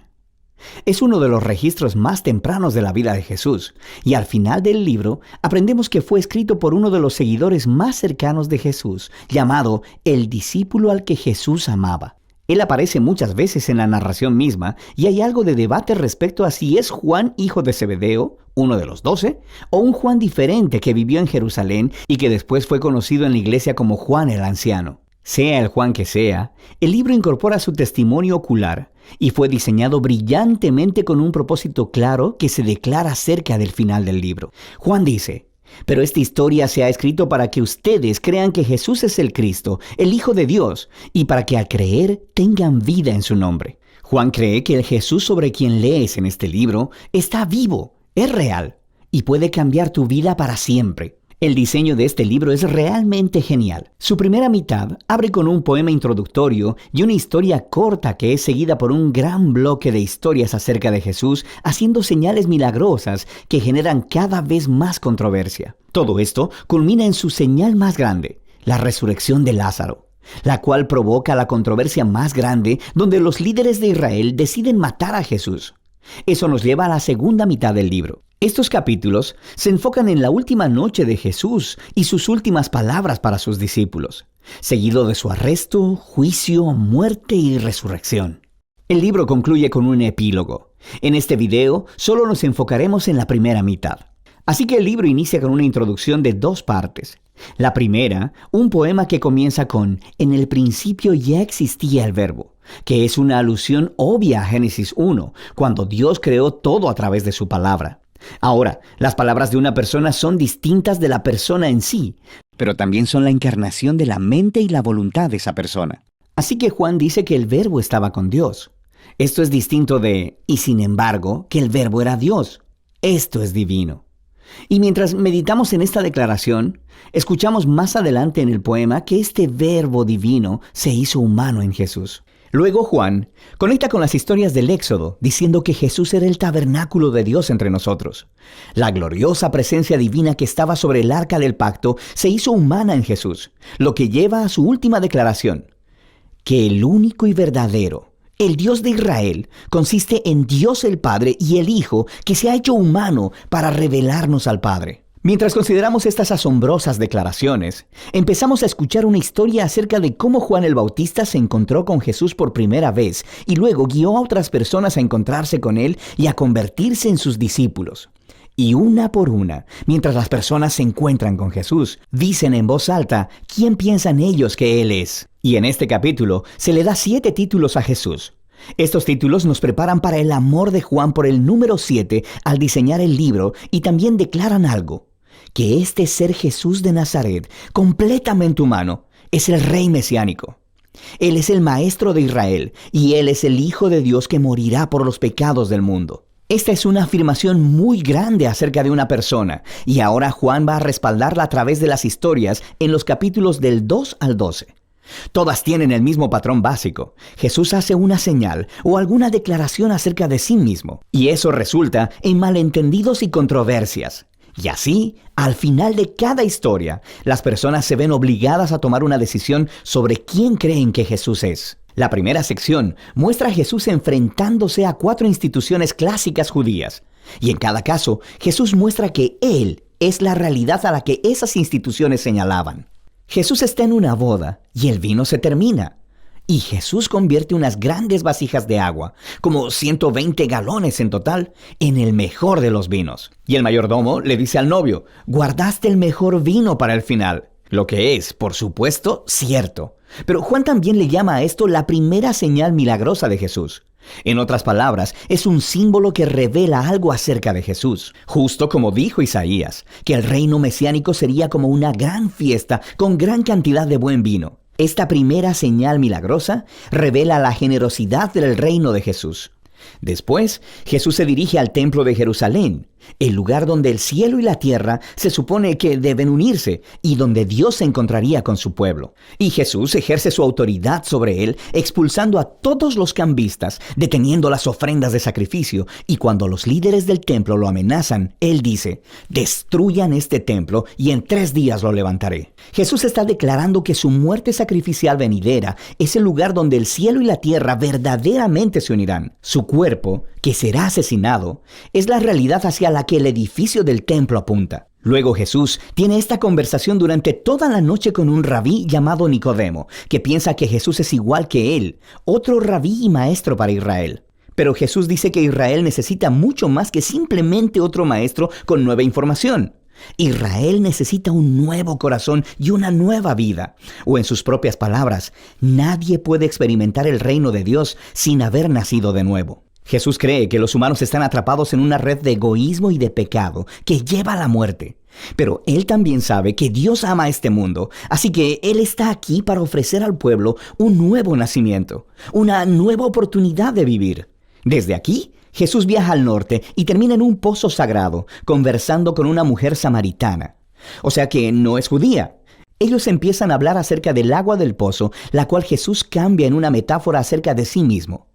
Es uno de los registros más tempranos de la vida de Jesús, y al final del libro aprendemos que fue escrito por uno de los seguidores más cercanos de Jesús, llamado el discípulo al que Jesús amaba. Él aparece muchas veces en la narración misma, y hay algo de debate respecto a si es Juan hijo de Zebedeo, uno de los 12, o un Juan diferente que vivió en Jerusalén y que después fue conocido en la iglesia como Juan el Anciano. Sea el Juan que sea, el libro incorpora su testimonio ocular y fue diseñado brillantemente con un propósito claro que se declara cerca del final del libro. Juan dice: pero esta historia se ha escrito para que ustedes crean que Jesús es el Cristo, el Hijo de Dios, y para que al creer tengan vida en su nombre. Juan cree que el Jesús sobre quien lees en este libro está vivo, es real y puede cambiar tu vida para siempre. El diseño de este libro es realmente genial. Su primera mitad abre con un poema introductorio y una historia corta que es seguida por un gran bloque de historias acerca de Jesús, haciendo señales milagrosas que generan cada vez más controversia. Todo esto culmina en su señal más grande, la resurrección de Lázaro, la cual provoca la controversia más grande donde los líderes de Israel deciden matar a Jesús. Eso nos lleva a la segunda mitad del libro. Estos capítulos se enfocan en la última noche de Jesús y sus últimas palabras para sus discípulos, seguido de su arresto, juicio, muerte y resurrección. El libro concluye con un epílogo. En este video solo nos enfocaremos en la primera mitad. Así que el libro inicia con una introducción de 2 partes. La primera, un poema que comienza con «En el principio ya existía el verbo», que es una alusión obvia a Génesis 1, cuando Dios creó todo a través de su palabra. Ahora, las palabras de una persona son distintas de la persona en sí, pero también son la encarnación de la mente y la voluntad de esa persona. Así que Juan dice que el verbo estaba con Dios. Esto es distinto de «y sin embargo, que el verbo era Dios». Esto es divino. Y mientras meditamos en esta declaración, escuchamos más adelante en el poema que este verbo divino se hizo humano en Jesús. Luego Juan conecta con las historias del Éxodo, diciendo que Jesús era el tabernáculo de Dios entre nosotros. La gloriosa presencia divina que estaba sobre el arca del pacto se hizo humana en Jesús, lo que lleva a su última declaración, que el único y verdadero, el Dios de Israel, consiste en Dios el Padre y el Hijo que se ha hecho humano para revelarnos al Padre. Mientras consideramos estas asombrosas declaraciones, empezamos a escuchar una historia acerca de cómo Juan el Bautista se encontró con Jesús por primera vez y luego guió a otras personas a encontrarse con él y a convertirse en sus discípulos. Y una por una, mientras las personas se encuentran con Jesús, dicen en voz alta quién piensan ellos que Él es. Y en este capítulo se le da 7 títulos a Jesús. Estos títulos nos preparan para el amor de Juan por el número 7 al diseñar el libro y también declaran algo. Que este ser Jesús de Nazaret, completamente humano, es el Rey mesiánico. Él es el Maestro de Israel y Él es el Hijo de Dios que morirá por los pecados del mundo. Esta es una afirmación muy grande acerca de una persona y ahora Juan va a respaldarla a través de las historias en los capítulos del 2 al 12. Todas tienen el mismo patrón básico. Jesús hace una señal o alguna declaración acerca de sí mismo y eso resulta en malentendidos y controversias. Y así, al final de cada historia, las personas se ven obligadas a tomar una decisión sobre quién creen que Jesús es. La primera sección muestra a Jesús enfrentándose a 4 instituciones clásicas judías. Y en cada caso, Jesús muestra que Él es la realidad a la que esas instituciones señalaban. Jesús está en una boda y el vino se termina. Y Jesús convierte unas grandes vasijas de agua, como 120 galones en total, en el mejor de los vinos. Y el mayordomo le dice al novio, guardaste el mejor vino para el final. Lo que es, por supuesto, cierto. Pero Juan también le llama a esto la primera señal milagrosa de Jesús. En otras palabras, es un símbolo que revela algo acerca de Jesús. Justo como dijo Isaías, que el reino mesiánico sería como una gran fiesta con gran cantidad de buen vino. Esta primera señal milagrosa revela la generosidad del reino de Jesús. Después, Jesús se dirige al templo de Jerusalén, el lugar donde el cielo y la tierra se supone que deben unirse y donde Dios se encontraría con su pueblo. Y Jesús ejerce su autoridad sobre él, expulsando a todos los cambistas, deteniendo las ofrendas de sacrificio, y cuando los líderes del templo lo amenazan, él dice: destruyan este templo y en 3 días lo levantaré. Jesús está declarando que su muerte sacrificial venidera es el lugar donde el cielo y la tierra verdaderamente se unirán. Su cuerpo, que será asesinado, es la realidad hacia la que el edificio del templo apunta. Luego Jesús tiene esta conversación durante toda la noche con un rabí llamado Nicodemo, que piensa que Jesús es igual que él, otro rabí y maestro para Israel. Pero Jesús dice que Israel necesita mucho más que simplemente otro maestro con nueva información. Israel necesita un nuevo corazón y una nueva vida. O en sus propias palabras, nadie puede experimentar el reino de Dios sin haber nacido de nuevo. Jesús cree que los humanos están atrapados en una red de egoísmo y de pecado que lleva a la muerte. Pero Él también sabe que Dios ama a este mundo, así que Él está aquí para ofrecer al pueblo un nuevo nacimiento, una nueva oportunidad de vivir. Desde aquí, Jesús viaja al norte y termina en un pozo sagrado, conversando con una mujer samaritana. O sea que no es judía. Ellos empiezan a hablar acerca del agua del pozo, la cual Jesús cambia en una metáfora acerca de sí mismo.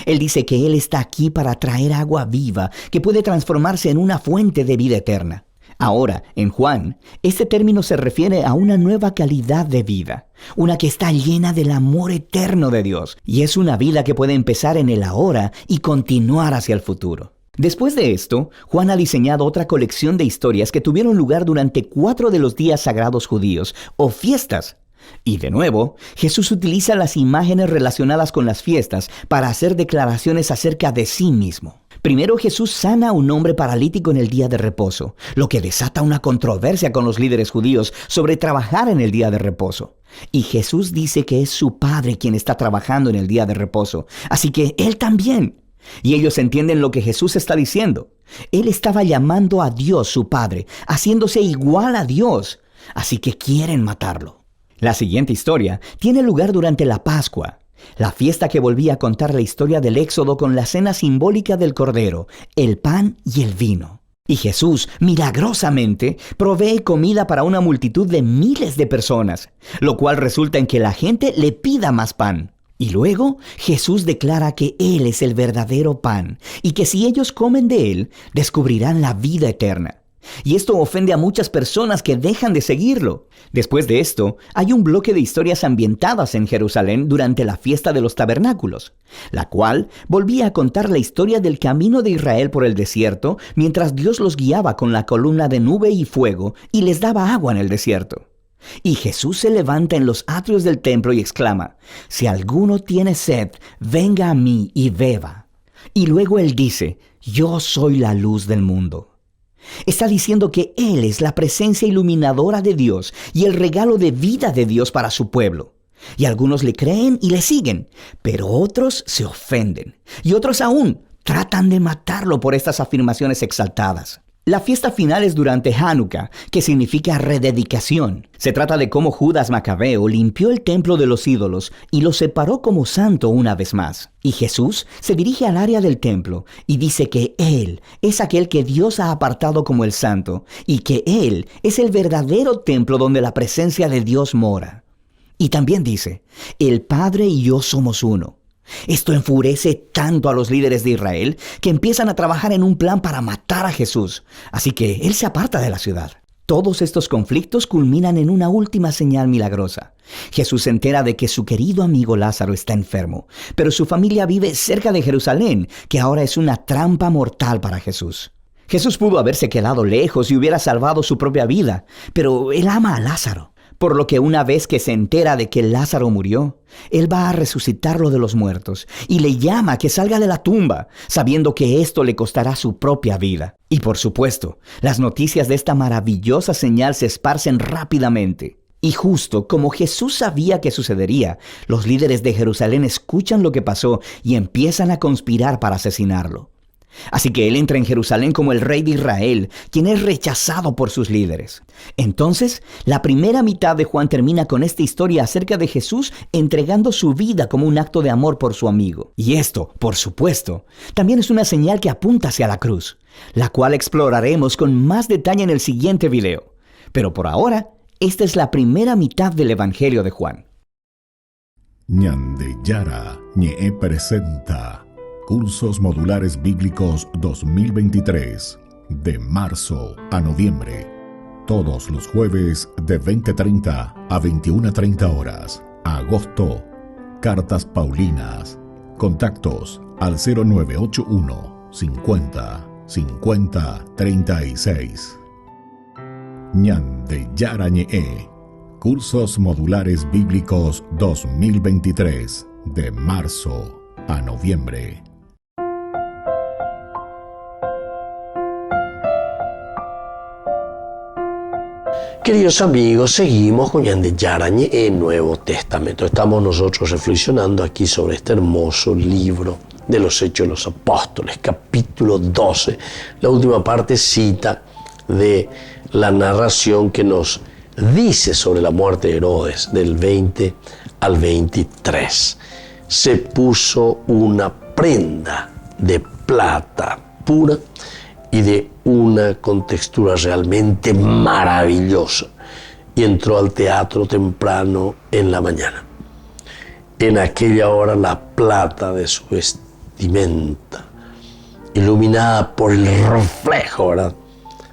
Él dice que Él está aquí para traer agua viva que puede transformarse en una fuente de vida eterna. Ahora, en Juan, este término se refiere a una nueva calidad de vida, una que está llena del amor eterno de Dios, y es una vida que puede empezar en el ahora y continuar hacia el futuro. Después de esto, Juan ha diseñado otra colección de historias que tuvieron lugar durante 4 de los días sagrados judíos, o fiestas. Y de nuevo, Jesús utiliza las imágenes relacionadas con las fiestas para hacer declaraciones acerca de sí mismo. Primero, Jesús sana a un hombre paralítico en el día de reposo, lo que desata una controversia con los líderes judíos sobre trabajar en el día de reposo. Y Jesús dice que es su Padre quien está trabajando en el día de reposo, así que Él también. Y ellos entienden lo que Jesús está diciendo. Él estaba llamando a Dios su Padre, haciéndose igual a Dios, así que quieren matarlo. La siguiente historia tiene lugar durante la Pascua, la fiesta que volvía a contar la historia del Éxodo con la cena simbólica del Cordero, el pan y el vino. Y Jesús, milagrosamente, provee comida para una multitud de miles de personas, lo cual resulta en que la gente le pida más pan. Y luego Jesús declara que Él es el verdadero pan y que si ellos comen de Él, descubrirán la vida eterna. Y esto ofende a muchas personas que dejan de seguirlo. Después de esto, hay un bloque de historias ambientadas en Jerusalén durante la fiesta de los tabernáculos, la cual volvía a contar la historia del camino de Israel por el desierto mientras Dios los guiaba con la columna de nube y fuego y les daba agua en el desierto. Y Jesús se levanta en los atrios del templo y exclama: si alguno tiene sed, venga a mí y beba. Y luego Él dice: yo soy la luz del mundo. Está diciendo que Él es la presencia iluminadora de Dios y el regalo de vida de Dios para su pueblo. Y algunos le creen y le siguen, pero otros se ofenden. Y otros aún tratan de matarlo por estas afirmaciones exaltadas. La fiesta final es durante Hanukkah, que significa rededicación. Se trata de cómo Judas Macabeo limpió el templo de los ídolos y lo separó como santo una vez más. Y Jesús se dirige al área del templo y dice que Él es aquel que Dios ha apartado como el santo y que Él es el verdadero templo donde la presencia de Dios mora. Y también dice: el Padre y yo somos uno. Esto enfurece tanto a los líderes de Israel que empiezan a trabajar en un plan para matar a Jesús. Así que Él se aparta de la ciudad. Todos estos conflictos culminan en una última señal milagrosa. Jesús se entera de que su querido amigo Lázaro está enfermo, pero su familia vive cerca de Jerusalén, que ahora es una trampa mortal para Jesús. Jesús pudo haberse quedado lejos y hubiera salvado su propia vida, pero Él ama a Lázaro. Por lo que una vez que se entera de que Lázaro murió, Él va a resucitarlo de los muertos y le llama a que salga de la tumba, sabiendo que esto le costará su propia vida. Y por supuesto, las noticias de esta maravillosa señal se esparcen rápidamente. Y justo como Jesús sabía que sucedería, los líderes de Jerusalén escuchan lo que pasó y empiezan a conspirar para asesinarlo. Así que él entra en Jerusalén como el rey de Israel, quien es rechazado por sus líderes. Entonces, la primera mitad de Juan termina con esta historia acerca de Jesús entregando su vida como un acto de amor por su amigo. Y esto, por supuesto, también es una señal que apunta hacia la cruz, la cual exploraremos con más detalle en el siguiente video. Pero por ahora, esta es la primera mitad del Evangelio de Juan. Ñande Yara Ñe presenta Cursos Modulares Bíblicos 2023, de marzo a noviembre. Todos los jueves de 20:30 a 21:30 horas. Agosto, Cartas Paulinas. Contactos al 0981 50 50 36. Ñande Yara Ñe, Cursos Modulares Bíblicos 2023, de marzo a noviembre. Queridos amigos, seguimos con Ñande Yara Ñe, Nuevo Testamento. Estamos nosotros reflexionando aquí sobre este hermoso libro de los Hechos de los Apóstoles, capítulo 12. La última partecita de la narración que nos dice sobre la muerte de Herodes, del 20 al 23. Se puso una prenda de plata pura y de una contextura realmente maravillosa, y entró al teatro temprano en la mañana. En aquella hora la plata de su vestimenta, iluminada por el reflejo, ¿verdad?,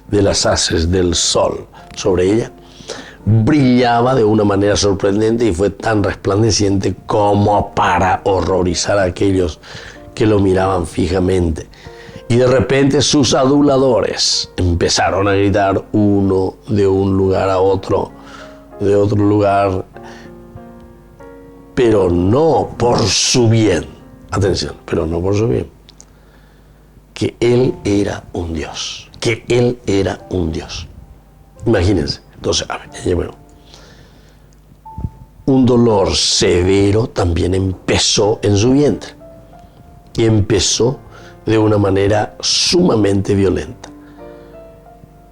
de las haces del sol sobre ella, brillaba de una manera sorprendente y fue tan resplandeciente como para horrorizar a aquellos que lo miraban fijamente. Y de repente sus aduladores empezaron a gritar, uno de un lugar a otro, de otro lugar, pero no por su bien. Atención, pero no por su bien. Que él era un Dios. Que él era un Dios. Imagínense. Entonces, a ver, bueno, un dolor severo también empezó en su vientre. Y empezó de una manera sumamente violenta.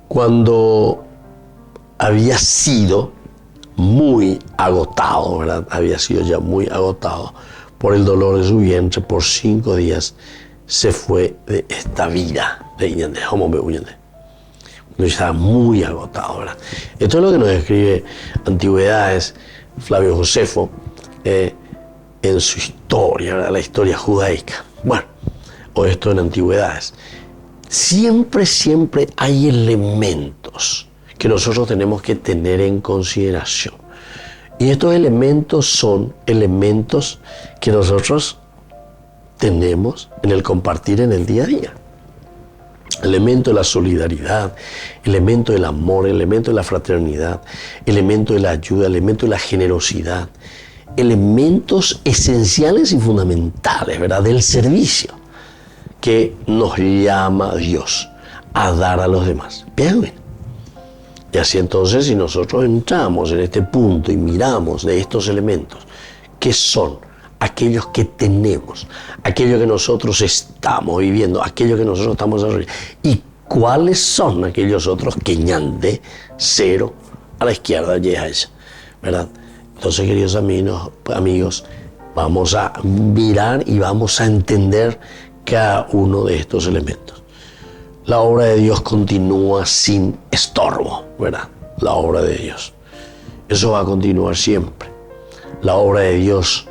Cuando había sido muy agotado, ¿verdad? Había sido ya muy agotado por el dolor de su vientre, por 5 días se fue de esta vida. Estaba muy agotado, ¿verdad? Esto es lo que nos describe Antigüedades, Flavio Josefo, en su historia, ¿verdad?, la historia judaica. Bueno, o esto en Antigüedades. Siempre hay elementos que nosotros tenemos que tener en consideración. Y estos elementos son elementos que nosotros tenemos en el compartir en el día a día. Elemento de la solidaridad, elemento del amor, elemento de la fraternidad, elemento de la ayuda, elemento de la generosidad, elementos esenciales y fundamentales, ¿verdad?, del servicio que nos llama Dios a dar a los demás. Bien. Y así entonces, si nosotros entramos en este punto y miramos de estos elementos, que son aquellos que tenemos, aquellos que nosotros estamos viviendo, aquellos que nosotros estamos desarrollando, y cuáles son aquellos otros que ñande cero a la izquierda y a ella, ¿verdad? Entonces, queridos amigos, vamos a mirar y vamos a entender cada uno de estos elementos. La obra de Dios continúa sin estorbo, ¿verdad? La obra de Dios. Eso va a continuar siempre. La obra de Dios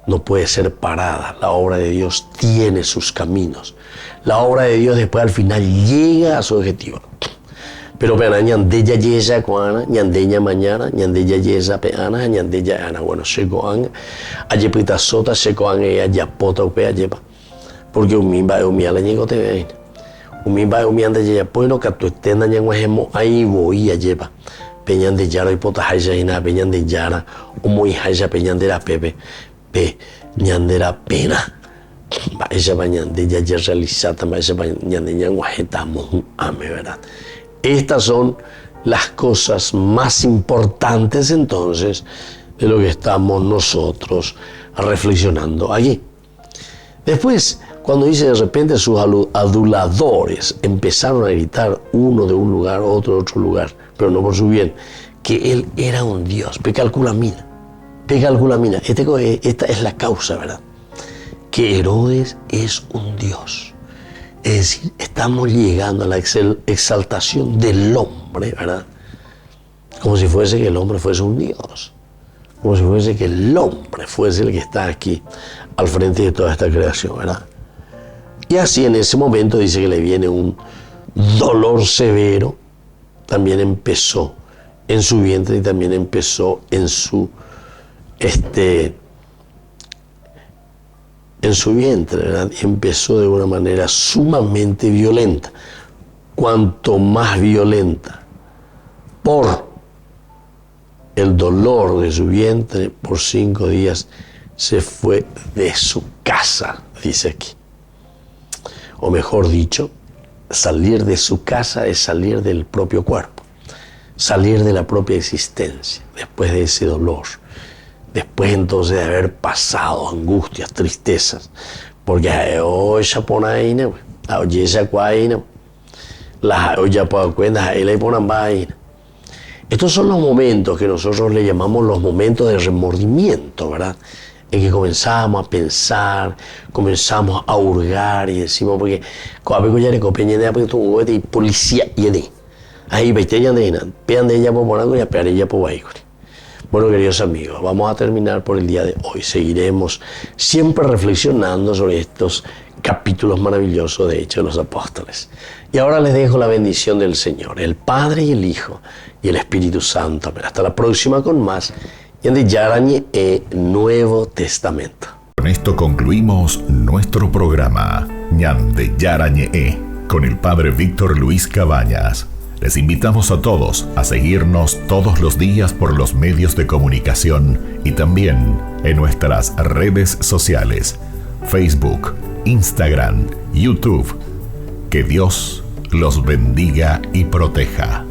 no puede ser parada. La obra de Dios tiene sus caminos. La obra de Dios después al final llega a su objetivo. Pero pero ñandeya yesa cuana, ñandeña mañana, ñandeya yesa peana, ñandeya ana. Bueno, secoan, ayepita sota, secoan ella yapota upea yepa. Porque umimba la ñego te ve. Umimba ande ya bueno que tu estenda ñanguajemo ahí voy a yepa. Peñan de yara y pota haya ina, peñan de yara, o muy haya peñan de la pepe. Pe ñandera pena va ella bañan de ya realizada va ella bañan de ñanguajeta ame, ¿verdad? Estas son las cosas más importantes entonces de lo que estamos nosotros reflexionando allí. Después, cuando dice de repente sus aduladores empezaron a gritar uno de un lugar, otro de otro lugar, pero no por su bien, que él era un Dios. Esta es la causa, ¿verdad? Que Herodes es un Dios. Es decir, estamos llegando a la exaltación del hombre, ¿verdad? Como si fuese que el hombre fuese un Dios. Como si fuese que el hombre fuese el que está aquí al frente de toda esta creación, ¿verdad? Y así en ese momento dice que le viene un dolor severo. También empezó en su vientre y también empezó en su vientre, ¿verdad? Y empezó de una manera sumamente violenta. Cuanto más violenta por el dolor de su vientre, por 5 días se fue de su casa, dice aquí. O mejor dicho, salir de su casa es salir del propio cuerpo, salir de la propia existencia, después de ese dolor, después entonces de haber pasado angustias, tristezas, porque hoy ya pone ahí, hoy ya cuaina, la hoy ya puedo cuenta, ahí le ponen vaina. Estos son los momentos que nosotros le llamamos los momentos de remordimiento, ¿verdad? En que comenzamos a pensar, comenzamos a hurgar y decimos, porque cuando ya le copié ya porque tu de policía y de ahí veinte ya de nada, pean de ella por morango y a pear ella por guaycuri. Bueno, queridos amigos, vamos a terminar por el día de hoy. Seguiremos siempre reflexionando sobre estos capítulos maravillosos de Hechos de los Apóstoles. Y ahora les dejo la bendición del Señor, el Padre y el Hijo y el Espíritu Santo. Hasta la próxima con más Ñande Yara Ñe Nuevo Testamento. Con esto concluimos nuestro programa Ñande Yara Ñe con el Padre Víctor Luis Cabañas. Les invitamos a todos a seguirnos todos los días por los medios de comunicación y también en nuestras redes sociales, Facebook, Instagram, YouTube. Que Dios los bendiga y proteja.